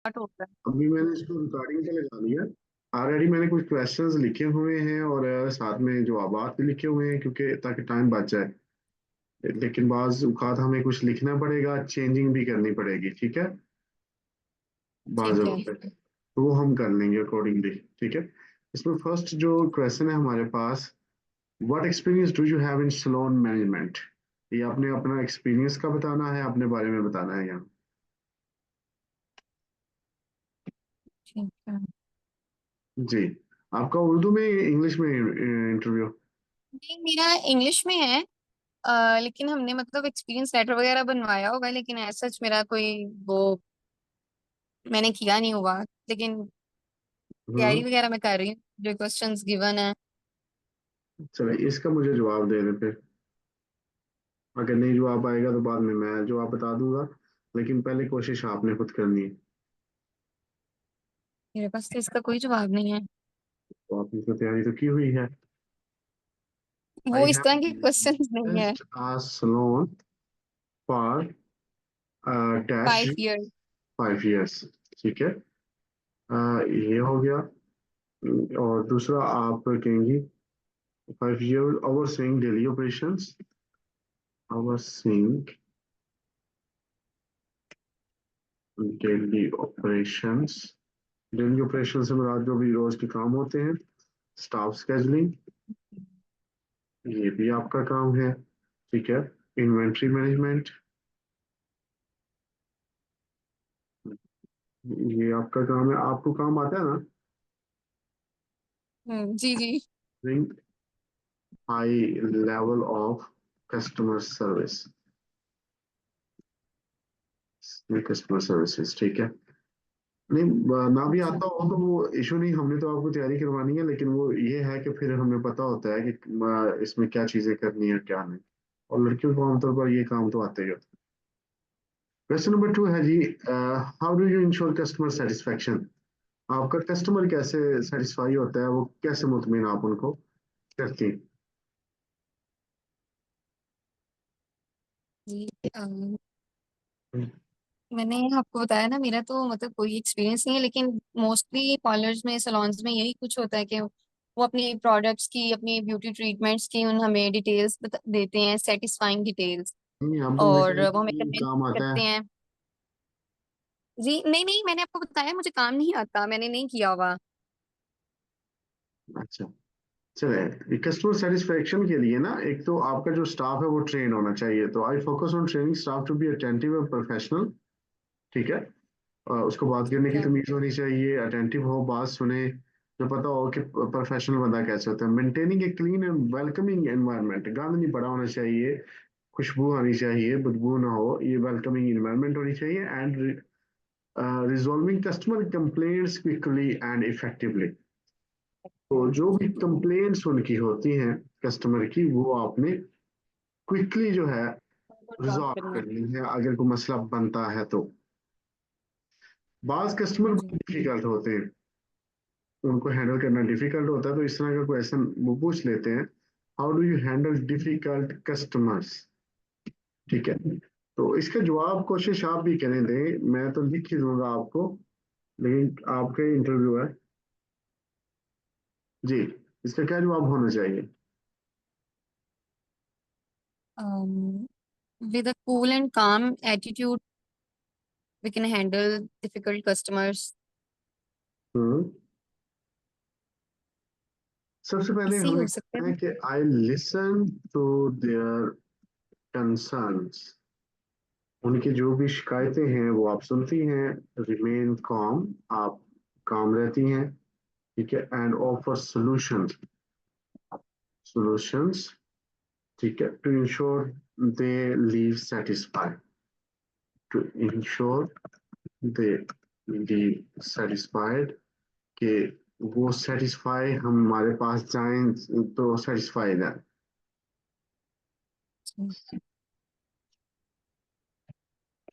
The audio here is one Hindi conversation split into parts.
स्टार्ट होता है। अभी मैंने इसको रिकॉर्डिंग पे लगा लिया। ऑलरेडी मैंने कुछ क्वेश्चंस लिखे हुए हैं और साथ में जवाबात भी लिखे हुए हैं, क्योंकि ताकि टाइम बच जाए। लेकिन बाज औक़ात हमें कुछ लिखना पड़ेगा, चेंजिंग भी करनी पड़ेगी, ठीक है। बाज ठीक है। जगह पे तो वो हम कर लेंगे अकॉर्डिंगली, ठीक है। इसमें फर्स्ट जो क्वेश्चन है हमारे पास, what experience do you have in salon management. ये आपने अपना एक्सपीरियंस का बताना है, अपने बारे में बताना है यहाँ। ठीक है। जी। आपका उर्दू में इंग्लिश में इंटरव्यू। नहीं, मेरा इंग्लिश में है। लेकिन हमने मतलब एक्सपीरियंस लेटर वगैरह बनवाया होगा, लेकिन ऐसा सच मेरा कोई वो मैंने किया नहीं हुआ। लेकिन तैयारी हम्म। वगैरह मैं कर रही हूँ, जो क्वेश्चंस गिवन है। चलो इसका मुझे जवाब दे दें फिर। अगर नहीं जवाब आएगा तो बाद में मैं जवाब बता दूंगा, लेकिन पहले कोशिश आपने खुद करनी है। मेरे पास तो इसका कोई जवाब नहीं है। तो आपने तो तैयारी तो की हुई है। वो आई इस तरह के हैव क्वेश्चंस नहीं है। Just a salon for dash 5 year. 5 years, ठीक है। ये हो गया। और दूसरा आप कहेंगी 5 year overseeing daily operations, overseeing daily operations। Daily operation से मुराद जो भी रोज के काम होते हैं, स्टाफ scheduling, ये भी आपका काम है, ठीक है। इन्वेंट्री मैनेजमेंट, ये आपका काम है, आपको काम आता है ना। जी जी। High level of customer service, customer services, ठीक है। नहीं ना भी आता हो तो वो इशू नहीं, हमने तो आपको तैयारी करवानी है, लेकिन वो ये है कि फिर हमें पता होता है कि इसमें क्या चीजें करनी है क्या नहीं। और लड़कियों को आमतौर पर ये काम तो आते ही होता है। क्वेश्चन नंबर 2 है जी, how do you ensure customer satisfaction. आपका कस्टमर कैसे सेटिस्फाई होता है, वो कैसे मुतमिन आप उनको करती हैं। जी। मैंने आपको बताया ना, मेरा तो मतलब कोई एक्सपीरियंस नहीं है, लेकिन मोस्टली पार्लर्स में सलोन्स में यही कुछ होता है कि वो अपनी प्रोडक्ट्स की, अपनी ब्यूटी ट्रीटमेंट्स की उन हमें डिटेल्स देते हैं, सेटिस्फाइंग डिटेल्स। हम बोल रहे और हैं वो कि हमें ये कन्विंस काम आता करते है। हैं। जी नहीं नहीं, मैंने आपको बताया मुझे काम नहीं आता, मैंने नहीं किया हुआ। अच्छा, चले कस्टमर सेटिस्फेक्शन के लिए ना, एक तो आपका जो स्टाफ है वो ट्रेन होना चाहिए, तो I focus on training staff to be attentive और प्रोफेशनल, ठीक है। उसको बात करने ठीक की है। तमीज होनी चाहिए, अटेंटिव हो, बात सुने, जो पता हो कि प्रोफेशनल बंदा कैसे होता है। Maintaining a clean and welcoming environment, गंद नहीं पड़ा होना चाहिए, खुशबू आनी चाहिए, बदबू ना हो, ये वेलकमिंग एनवायरनमेंट होनी चाहिए। And resolving customer complaints quickly and effectively, तो जो भी कंप्लेंट्स उनकी होती हैं कस्टमर की, वो आपने क्विकली जो है जॉब रिजॉल्व करना है। करनी है अगर कोई मसला बनता है तो। बाज कस्टमर जी। डिफिकल्ट होते हैं, उनको हैंडल करना डिफिकल्ट होता है, तो इस तरह का क्वेश्चन वो पूछ लेते हैं, how do you handle difficult customers, ठीक है। तो इसका जवाब कोशिश आप भी करें दें, मैं तो लिख ही दूंगा आपको, लेकिन आपका इंटरव्यू है जी। इसका क्या जवाब होना चाहिए। With a cool and calm attitude we can handle difficult customers. Hmm. सबसे पहले ऐसे ही हमने हो सकता कहना है। है कि I listen to their concerns, उनकी जो भी शिकायतें हैं वो आप सुनती हैं। रिमेन calm, आप काम रहती हैं, ठीक है। एंड ऑफर सॉल्यूशंस, सॉल्यूशंस, ठीक है, to ensure they leave satisfied, to ensure they leave satisfied, कि वो सेटिस्फाई हमारे पास जाएं तो सेटिस्फाइड है।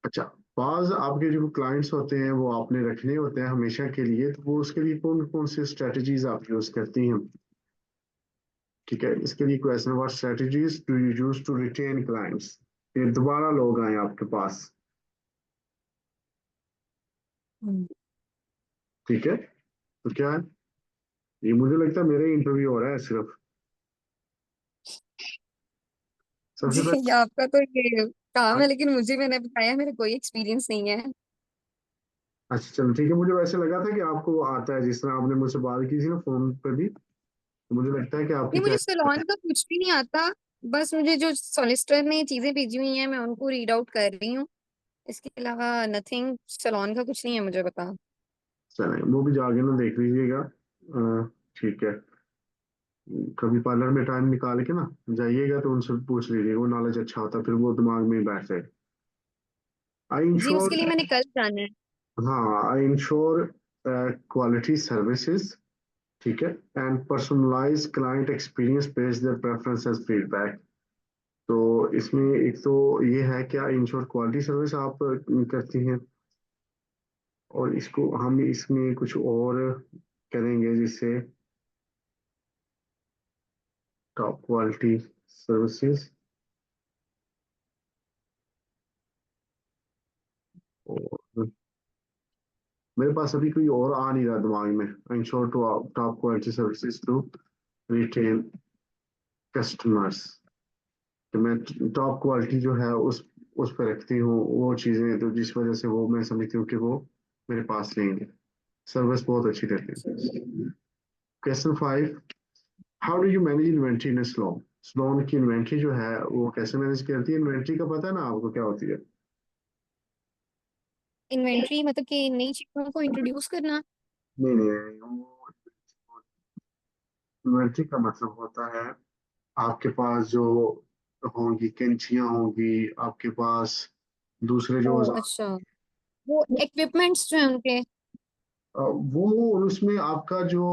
अच्छा, बाज आपके जो क्लाइंट्स होते हैं वो आपने रखने होते हैं हमेशा के लिए, तो वो उसके लिए कौन कौन सी स्ट्रेटजीज आप यूज करती हैं, ठीक है। इसके लिए question, what strategies do you use to retain clients, ये दोबारा लोग आए आपके पास। ठीक है, तो क्या है, ये मुझे लगता है मेरा ही इंटरव्यू हो रहा है सिर्फ। सबसे जी, पहले, आपका तो ये काम है, लेकिन मुझे मैंने बताया मेरा कोई एक्सपीरियंस नहीं है। अच्छा चलो ठीक है, मुझे वैसे लगा था कि आपको आता है, जिस तरह आपने मुझसे बात की थी ना फोन पे भी, तो मुझे लगता है कि आपकी नहीं, मुझे तैयारी। सलोन का कुछ भी नहीं आता। बस मुझे जो सॉलिसिटर ने चीजें भेजी हुई हैं मैं उनको रीड आउट कर रही हूँ। इसके अलावा नथिंग, सलोन का कुछ नहीं है मुझे पता। चलें, वो भी जाके ना देख लीजिएगा। ठीक है, कभी पार्लर में टाइम निकाल के ना जाइएगा तो उनसे पूछ लीजिएगा, वो नॉलेज अच्छा होता है, फिर वो दिमाग में ही बैठ जाए। आई जी, इंश्योर, उसके लिए मैंने कल जाना है। हाँ आई इंश्योर क्वालिटी सर्विसेज, ठीक है, and personalize client experience based their preferences feedback. तो इसमें एक तो ये है कि आई इंश्योर क्वालिटी सर्विस आप करती हैं, और इसको हम इसमें कुछ और करेंगे जिससे टॉप क्वालिटी सर्विसेज, और मेरे पास अभी कोई और आ नहीं रहा दिमाग में। Ensure to top quality services to retail customers, तो मैं टॉप क्वालिटी जो है उस पर रखती हूँ वो चीज़ें, तो जिस वजह से वो मैं समझती हूँ कि वो मेरे पास लेंगे, सर्विस बहुत अच्छी रहती है। Question 5, how do you manage inventory in salon. Salon की इन्वेंट्री जो है वो कैसे मैनेज करती है, इन्वेंट्री का पता है ना आपको क्या होती है। इन्वेंट्री मतलब कि नई चीजों को इंट्रोड्यूस करना। नहीं नहीं, वो इन्वेंट्री का मतलब होता है आपके पास जो होंगी कैंचियां होंगी, आपके पास दूसरे जो ओह औजार, अच्छा, वो इक्विपमेंट्स जो है उनके। वो उसमें आपका जो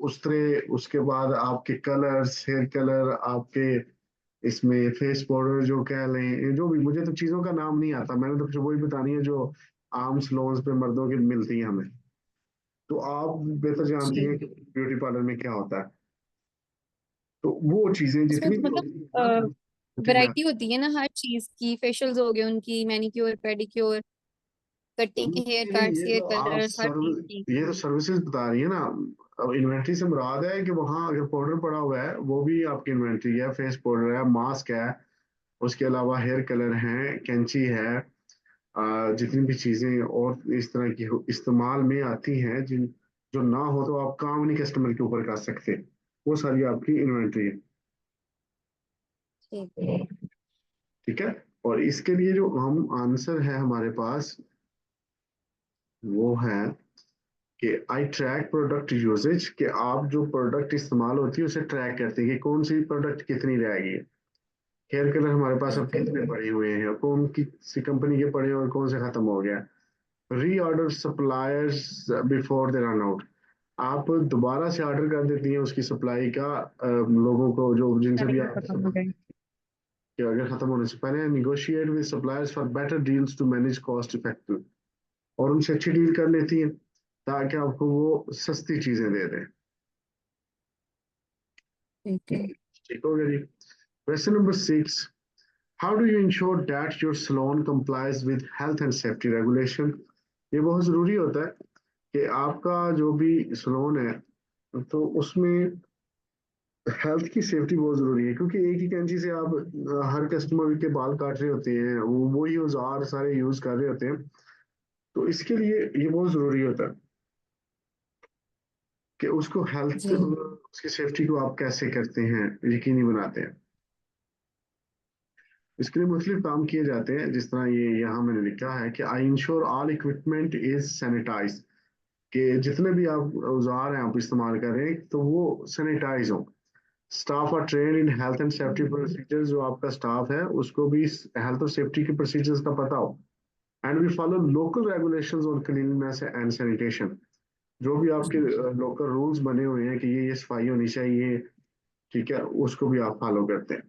उस्तरे, उसके बाद आपके कलर्स, हेयर कलर, आपके इसमें फेस पाउडर जो कह लें, जो भी, मुझे तो चीज़ों का नाम नहीं आता, मैंने तो वही बतानी है जो आम सलोन्स पे मर्दों की मिलती है हमें, तो आप बेहतर जानती जी, हैं कि ब्यूटी पार्लर में क्या होता है। तो वो चीज़ें उसमें जितनी तो भी मतलब होती है ना ब्यूटी में, वैरायटी होती है ना हर चीज की। फेशियल्स हो गए उनकी, मैनिक्योर पेडिक्योर, कटिंग, हेयर नहीं नहीं, कट्स, ये हेयर तो आप कलर्स, हर चीज सर्व की। ये तो सर्विसेज बता रही है ना। अब इन्वेंट्री से मुराद है कि वहाँ अगर पाउडर पड़ा हुआ है वो भी आपकी इन्वेंट्री है, फेस पाउडर है, मास्क है, उसके अलावा हेयर कलर है, कैंची है, जितनी भी चीजें और इस तरह की इस्तेमाल में आती हैं, जिन जो ना हो तो आप काम नहीं कस्टमर के ऊपर कर सकते, वो सारी आपकी इन्वेंट्री ठीक है। ठीक है, और इसके लिए जो हम आंसर है हमारे पास, वो है कि आई ट्रैक प्रोडक्ट यूजेज, कि आप जो प्रोडक्ट इस्तेमाल होती है उसे ट्रैक करते हैं कि कौन सी प्रोडक्ट कितनी रहेगी। हेयर कलर हमारे पास अब ठीक है। कितने पड़े हुए हैं, कौन सी कंपनी के पड़े हैं और कौन से खत्म हो गया। Reorder suppliers before they run out, आप दोबारा से ऑर्डर कर देती हैं उसकी सप्लाई का, लोगों को जो जिनसे पहले भी ये आप खत्म हो जाए। कि अगर खत्म होने से पहले negotiate with suppliers for better deals to manage cost effective, और उनसे अच्छी डील कर लेती हैं ताकि आपको वो सस्ती चीजें दे दें। ठीक है। ठीक हो गया जी। Question number 6, how do you ensure that your salon complies with health and safety regulation. ये बहुत जरूरी होता है कि आपका जो भी सलोन है तो उसमें हेल्थ की सेफ्टी बहुत जरूरी है, क्योंकि एक ही कैंची से आप हर कस्टमर के बाल काट रहे होते हैं, वो वही औजार सारे यूज कर रहे होते हैं, तो इसके लिए ये बहुत जरूरी होता है कि उसको हेल्थ, जी, उसकी सेफ्टी को आप कैसे करते हैं, यकीनी बनाते हैं। इसके लिए मुख्तलिफ काम किए जाते हैं, जिस तरह ये यहाँ मैंने लिखा है कि I ensure all equipment is sanitize, कि जितने भी आप औजार हैं आप इस्तेमाल कर रहे हैं तो वो सैनिटाइज हो। Staff are train in health and safety procedures, जो आपका स्टाफ है उसको भी हेल्थ और सेफ्टी के प्रोसीजर्स का पता हो। And we follow local regulations on cleanliness and sanitation, जो भी आपके लोकल रूल्स बने हुए हैं कि ये सफाई होनी चाहिए, ठीक है, उसको भी आप फॉलो करते हैं।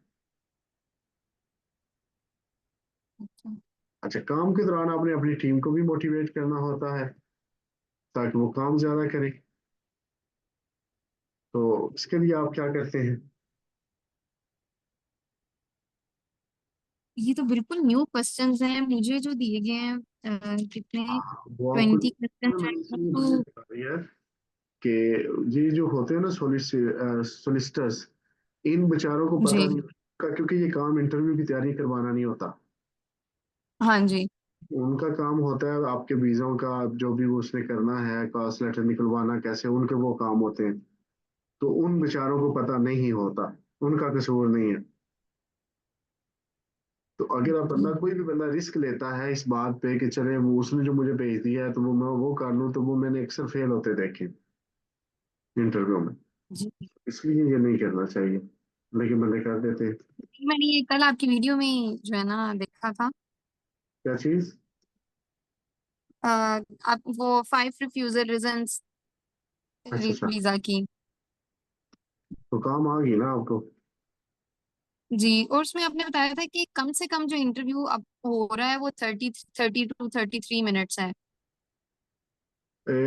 अच्छा। अच्छा, काम के दौरान आपने अपनी टीम को भी मोटिवेट करना होता है ताकि वो काम ज्यादा करे, तो इसके लिए आप क्या करते हैं। ये तो बिल्कुल न्यू क्वेश्चंस हैं मुझे जो दिए गए हैं। कितने हाँ, वो आपको 20 क्वेश्चंस मैंने हैं इसलिए तो। बता रही है कि ये जो होते हैं ना सोलिसिटर्स, इन बेचारों को पता जी। नहीं होता, क्योंकि ये काम इंटरव्यू की तैयारी करवाना नहीं होता। हाँ जी। उनका काम होता है आपके वीज़ों का, जो भी वो उसने करना है, कास्ट लेटर निकलवाना कैसे, उनके वो काम होते हैं। तो उन बेचारों को पता नहीं होता, उनका कसूर नहीं है। तो अगर आप बंदा, कोई भी बंदा रिस्क लेता है इस बात पे कि चले वो उसने जो मुझे भेज दिया है तो वो मैं वो कर लूँ, तो वो मैंने अक्सर फेल होते देखे इंटरव्यू में। जी। इसलिए ये नहीं करना चाहिए, लेकिन बंदे कर देते हैं। मैंने ये कल आपकी वीडियो में जो है ना देखा था। क्या चीज? आप वो 5 रिफ्यूजल रीजंस अच्छा अच्छा, वीजा की। तो काम आ गई ना आपको। जी, और उसमें आपने बताया था कि कम से कम जो इंटरव्यू अब हो रहा है वो 30 टू 33 मिनट्स है।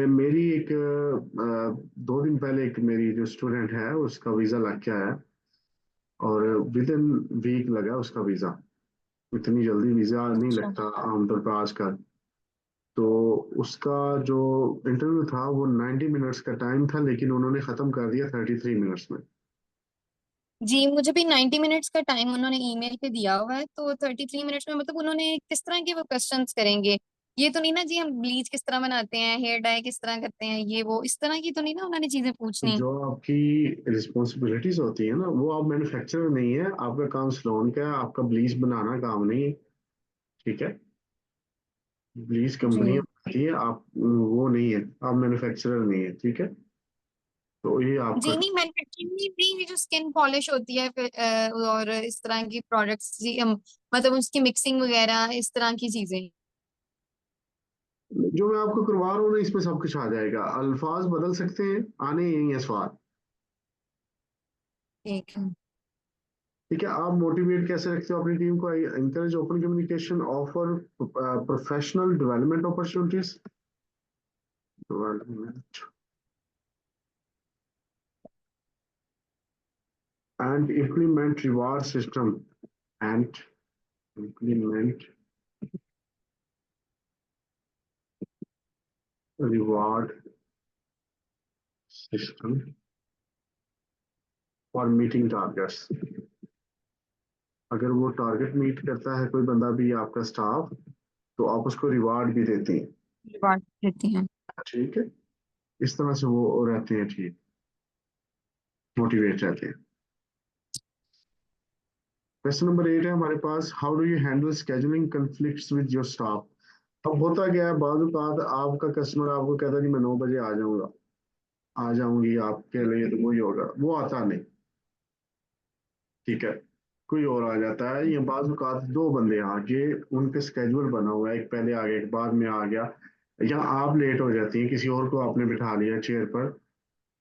मेरी एक 2 दिन पहले एक मेरी जो स्टूडेंट है उसका वीजा लग गया है, और विद इन वीक लगा उसका वीजा। इतनी जल्दी वीजा नहीं अच्छा। लगता आमतौर पर आजकल। तो उसका जो इंटरव्यू था वो 90 मिनट्स का टाइम था, लेकिन उन्होंने खत्म कर दिया 33 मिनट्स में। जी, मुझे भी 90 मिनट्स का टाइम उन्होंने ईमेल पे दिया हुआ है, तो 33 मिनट्स में मतलब उन्होंने किस तरह के वो क्वेश्चंस करेंगे। ये तो नहीं ना जी हम ब्लीच किस तरह बनाते हैं, हेयर डाई किस तरह करते हैं, ये वो इस तरह की तो नहीं ना उन्होंने चीजें पूछनी। जो आपकी रिस्पॉन्सिबिलिटीज होती है ना, वो आप मैन्युफैक्चरर नहीं है, आपका काम सलोन का है, आपका ब्लीच बनाना काम नहीं है। ठीक है, ब्लीच कंपनी जी। होती है, आप वो नहीं है, आप मैन्युफैक्चरर नहीं है। ठीक है, तो ये आपका। जी नहीं, मैन्युफैक्चरिंग नहीं नहीं, ये जो स्किन पॉलिश होती है फिर और इस तरह की प्रोडक्ट्स जी मतलब उसकी मिक्सिंग वगैरह इस तरह की चीजें। जो मैं आपको करवा रहा हूँ ना, इसमें सब कुछ आ जाएगा, अल्फाज बदल सकते हैं, आने यही है सवाल। ठीक है। ठीक है, आप मोटिवेट कैसे रखते हो अपनी टीम को? Encourage open communication, offer professional development opportunities, development and implement reward system, and implement reward system for meeting targets. अगर वो टारगेट मीट करता है कोई बंदा भी, आपका स्टाफ, तो आप उसको रिवार्ड भी देती हैं। रिवार्ड देती हैं। ठीक है, इस तरह से वो रहते हैं, ठीक, मोटिवेट रहते हैं। क्वेश्चन नंबर 8 है हमारे पास, how do you handle scheduling conflicts with your staff. अब होता क्या है, बाद बात आपका कस्टमर आपको कहता है कि मैं 9 बजे आ जाऊंगा, आ जाऊंगी आपके लिए, तो वही होगा, वो आता नहीं। ठीक है, कोई और आ जाता है, या बाद बात दो बंदे आगे, उनके स्केड्यूल बना हुआ है, एक पहले आ गया एक बाद में आ गया, या आप लेट हो जाती हैं, किसी और को आपने बिठा लिया चेयर पर।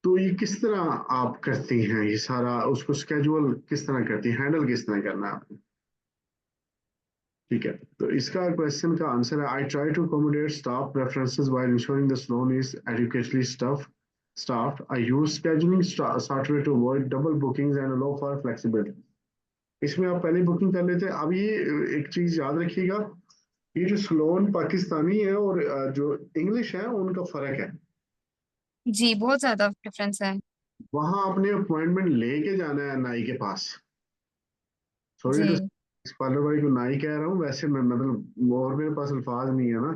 तो ये किस तरह आप करती हैं, ये सारा उसको स्केड्यूल किस तरह करती हैं, हैंडल किस तरह करना है आपको? ठीक है, तो इसका क्वेश्चन का आंसर है, I try to accommodate staff preferences while ensuring the salon is adequately staffed. I use scheduling software to avoid double bookings and allow for flexibility. इसमें आप पहले बुकिंग कर लेते हैं। अब ये एक चीज याद रखिएगा, ये जो सलोन पाकिस्तानी है और जो इंग्लिश है उनका फर्क है। जी, बहुत ज्यादा डिफरेंस है। वहां आपने अपॉइंटमेंट लेके जाना है नाई के पास। सॉरी टू, जी। इस पार्लर वाली को नाई कह रहा हूँ, वैसे मैं मतलब और मेरे पास अल्फाज नहीं है ना।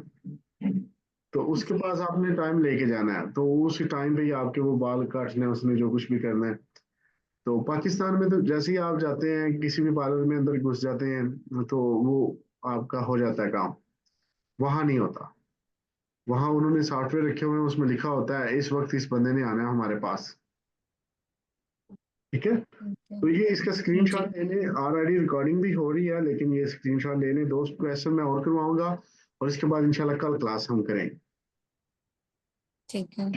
तो उसके जी। पास आपने टाइम लेके जाना है, तो उस टाइम पे ही आपके वो बाल काटने हैं, उसने जो कुछ भी करना है। तो पाकिस्तान में तो जैसे ही आप जाते हैं किसी भी पार्लर में अंदर घुस जाते हैं, तो वो आपका हो जाता है काम। वहां नहीं होता, वहां उन्होंने सॉफ्टवेयर रखे हुए हैं, उसमें लिखा होता है इस वक्त इस बंदे ने आना है हमारे पास। ठीक है, तो ये इसका जी। स्क्रीनशॉट लेने, ऑलरेडी रिकॉर्डिंग भी हो रही है, लेकिन ये स्क्रीनशॉट लेने, 2 क्वेश्चन मैं और करवाऊंगा, और इसके बाद इंशाल्लाह कल क्लास हम करेंगे। ठीक है।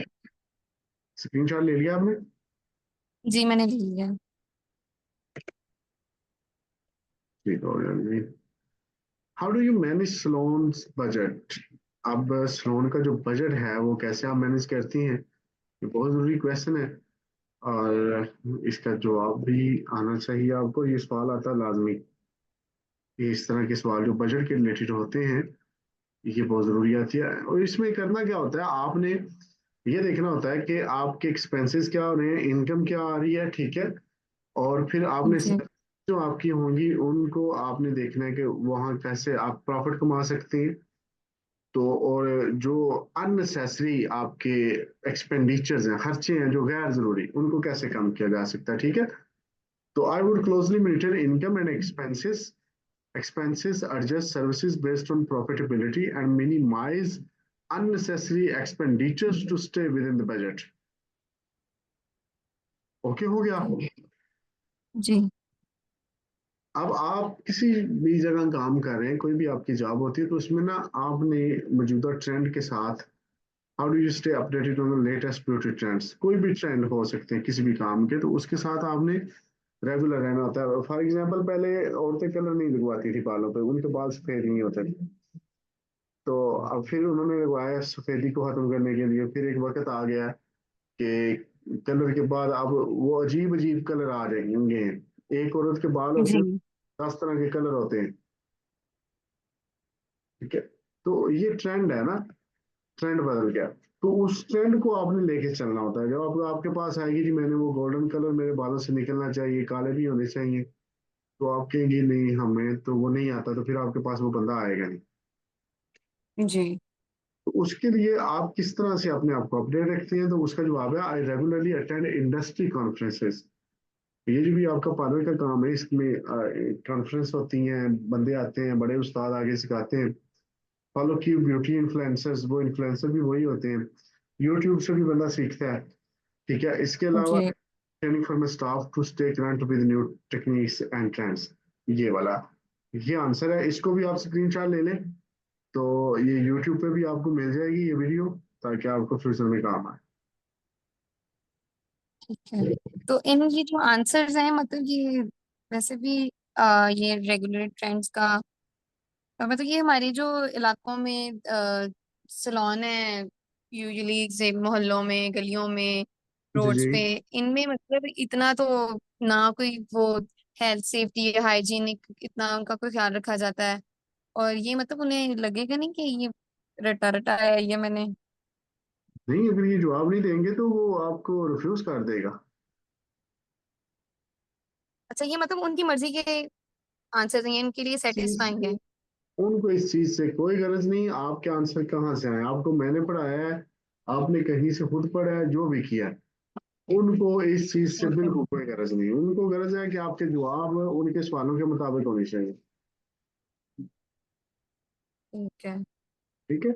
स्क्रीनशॉट ले लिया आपने? जी, मैंने ले लिया। ठीक हो गया। How do you manage salons budget. अब सलोन का जो बजट है वो कैसे आप मैनेज करती हैं, ये बहुत जरूरी क्वेश्चन है, और इसका जवाब भी आना चाहिए आपको, ये सवाल आता है लाजमी। ये इस तरह के सवाल जो बजट के रिलेटेड होते हैं, ये बहुत जरूरी आती है। और इसमें करना क्या होता है, आपने ये देखना होता है कि आपके एक्सपेंसेस क्या हो रहे हैं, इनकम क्या आ रही है, ठीक है। और फिर आपने जी जो आपकी होंगी उनको आपने देखना है कि वहाँ कैसे आप प्रॉफिट कमा सकते हैं। तो और जो अननेसेसरी आपके एक्सपेंडिचर्स हैं, खर्चे हैं जो गैर जरूरी, उनको कैसे कम किया जा सकता है, ठीक है। तो I would closely monitor income and expenses, adjust services based on profitability and minimize unnecessary expenditures to stay within the budget. Okay हो गया। जी अब आप किसी भी जगह काम कर रहे हैं, कोई भी आपकी जॉब होती है, तो उसमें ना आपने मौजूदा ट्रेंड के साथ, how do you stay updated on the latest beauty trends, कोई भी ट्रेंड हो सकते हैं किसी भी काम के, तो उसके साथ आपने रेगुलर रहना होता है। फॉर एग्जाम्पल, पहले औरतें कलर नहीं लगवाती थी बालों पे, उनके बाल सफेद नहीं होते थे। तो अब फिर उन्होंने लगवाया सफेदी को खत्म करने के लिए, फिर एक वक्त आ गया कि कलर के बाद अब वो अजीब अजीब कलर आ जाएंगे। एक औरत के बाल होते जी हैं 10 तरह के कलर होते हैं, ठीक है। तो ये ट्रेंड है ना, ट्रेंड बदल गया। तो उस ट्रेंड को आपने लेके चलना होता है। जब आपके पास आएगी जी मैंने वो गोल्डन कलर मेरे बालों से निकलना चाहिए, काले भी होने चाहिए, तो आप कहेंगे नहीं हमें तो वो नहीं आता, तो फिर आपके पास वो बंदा आएगा नहीं। जी तो उसके लिए आप किस तरह से अपने आप को अपडेट रखते हैं, तो उसका जवाब है आई रेगुलरली अटेंड इंडस्ट्री कॉन्फ्रेंसेस। ये जो भी आपका पार्लर का काम है, इसमें कॉन्फ्रेंस होती हैं, बंदे आते हैं, बड़े उस्ताद आगे सिखाते हैं। फॉलो की ब्यूटी इन्फ्लुएंसर्स, वो इन्फ्लुएंसर भी वही होते हैं। यूट्यूब से भी बंदा सीखता है, ठीक है। इसके अलावा जी training for my staff to stay current with new techniques and trends, ये वाला, ये आंसर है। इसको भी आप स्क्रीनशॉट ले लें, तो ये यूट्यूब पे भी आपको मिल जाएगी ये वीडियो, ताकि आपको फ्यूचर में काम आए। ठीक है। तो इन ये जो आंसर्स हैं मतलब ये वैसे भी ये रेगुलर ट्रेंड्स का मतलब ये हमारे जो इलाकों में सलोन है यूजुअली से मोहल्लों में गलियों में जी रोड्स जी। पे इनमें मतलब इतना तो ना कोई वो हेल्थ सेफ्टी हाइजीनिक इतना उनका कोई ख्याल रखा जाता है। और ये मतलब उन्हें लगेगा नहीं कि ये रटा रटा है ये मैंने। नहीं, अगर ये जवाब नहीं देंगे तो वो आपको रिफ्यूज कर देगा। अच्छा ये मतलब उनकी मर्जी के आंसर हैं इनके लिए चीज सेटिस्फाइंग है। उनको इस चीज से कोई गरज नहीं, आपके आंसर कहाँ से आए, आपको मैंने पढ़ाया है, आपने कहीं से खुद पढ़ा है, जो भी किया है, उनको इस चीज से ठीक है बिल्कुल कोई गरज नहीं। उनको गरज है कि आपके जवाब उनके सवालों के मुताबिक होने चाहिए। ठीक है। ठीक है,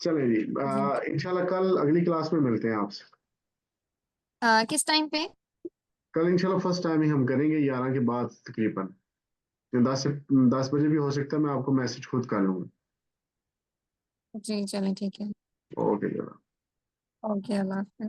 चलें जी। जी इंशाल्लाह कल अगली क्लास में मिलते हैं आपसे। किस टाइम पे। कल इंशाल्लाह फर्स्ट टाइम ही हम करेंगे 11 के बाद तकरीबन। 10 बजे भी हो सकता है, मैं आपको मैसेज खुद कर लूंगा। जी चलें ठीक है। ओके। ओके अल्लाह हाफिज़।